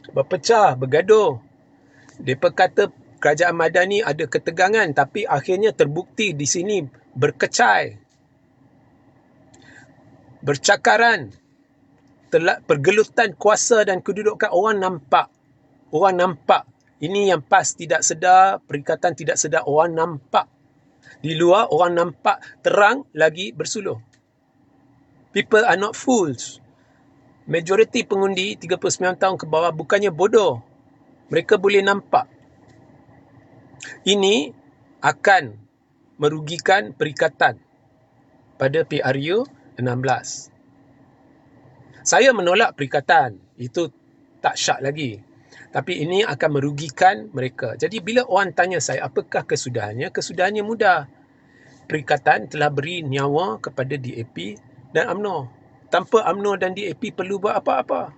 berpecah, bergaduh. Mereka kata kerajaan Madani ada ketegangan, tapi akhirnya terbukti di sini berkecai, bercakaran, pergelutan kuasa dan kedudukan. Orang nampak. Ini yang PAS tidak sedar, Perikatan tidak sedar. Orang nampak. Di luar orang nampak terang lagi bersuluh. People are not fools. Majoriti pengundi 39 tahun ke bawah bukannya bodoh. Mereka boleh nampak. Ini akan merugikan Perikatan pada PRU 16. Saya menolak Perikatan. Itu tak syak lagi. Tapi ini akan merugikan mereka. Jadi bila orang tanya saya, apakah kesudahannya? Kesudahannya mudah. Perikatan telah beri nyawa kepada DAP dan UMNO. Tanpa UMNO dan DAP perlu buat apa-apa.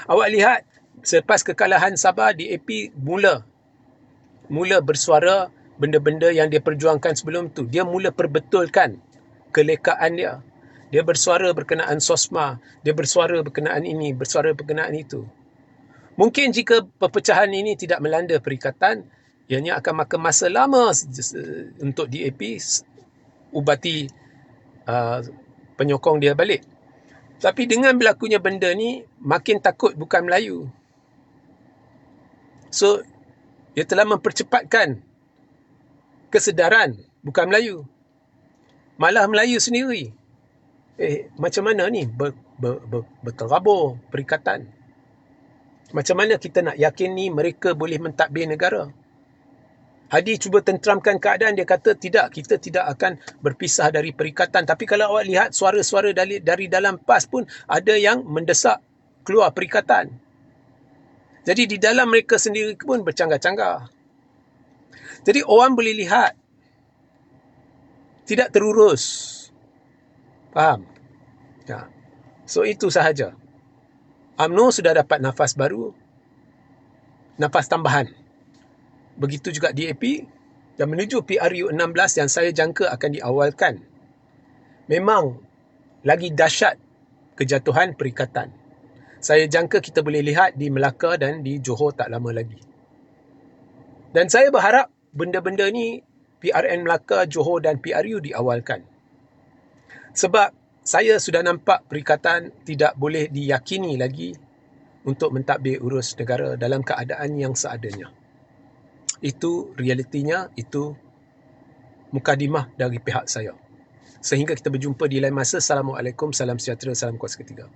Awak lihat, selepas kekalahan Sabah, DAP mula bersuara benda-benda yang dia perjuangkan sebelum tu. Dia mula perbetulkan kelekaan dia. Dia bersuara berkenaan SOSMA. Dia bersuara berkenaan ini, bersuara berkenaan itu. Mungkin jika perpecahan ini tidak melanda Perikatan, ianya akan makan masa lama untuk DAP ubati penyokong dia balik. Tapi dengan berlakunya benda ni, makin takut bukan Melayu. So, dia telah mempercepatkan kesedaran bukan Melayu. Malah Melayu sendiri. Macam mana ni berterabur Perikatan? Macam mana kita nak yakin ni mereka boleh mentadbir negara? Hadi cuba tenteramkan keadaan, dia kata tidak, kita tidak akan berpisah dari Perikatan. Tapi kalau awak lihat suara-suara dari dalam PAS pun ada yang mendesak keluar Perikatan. Jadi di dalam mereka sendiri pun bercanggah-canggah. Jadi orang boleh lihat tidak terurus. Faham? Ya. So itu sahaja. UMNO sudah dapat nafas baru, nafas tambahan. Begitu juga DAP, dan menuju PRU 16 yang saya jangka akan diawalkan. Memang lagi dahsyat kejatuhan Perikatan. Saya jangka kita boleh lihat di Melaka dan di Johor tak lama lagi. Dan saya berharap benda-benda ni PRN Melaka, Johor dan PRU diawalkan. Sebab saya sudah nampak Perikatan tidak boleh diyakini lagi untuk mentadbir urus negara dalam keadaan yang seadanya. Itu realitinya, itu mukadimah dari pihak saya. Sehingga kita berjumpa di lain masa. Assalamualaikum, salam sejahtera, salam kuat seketika.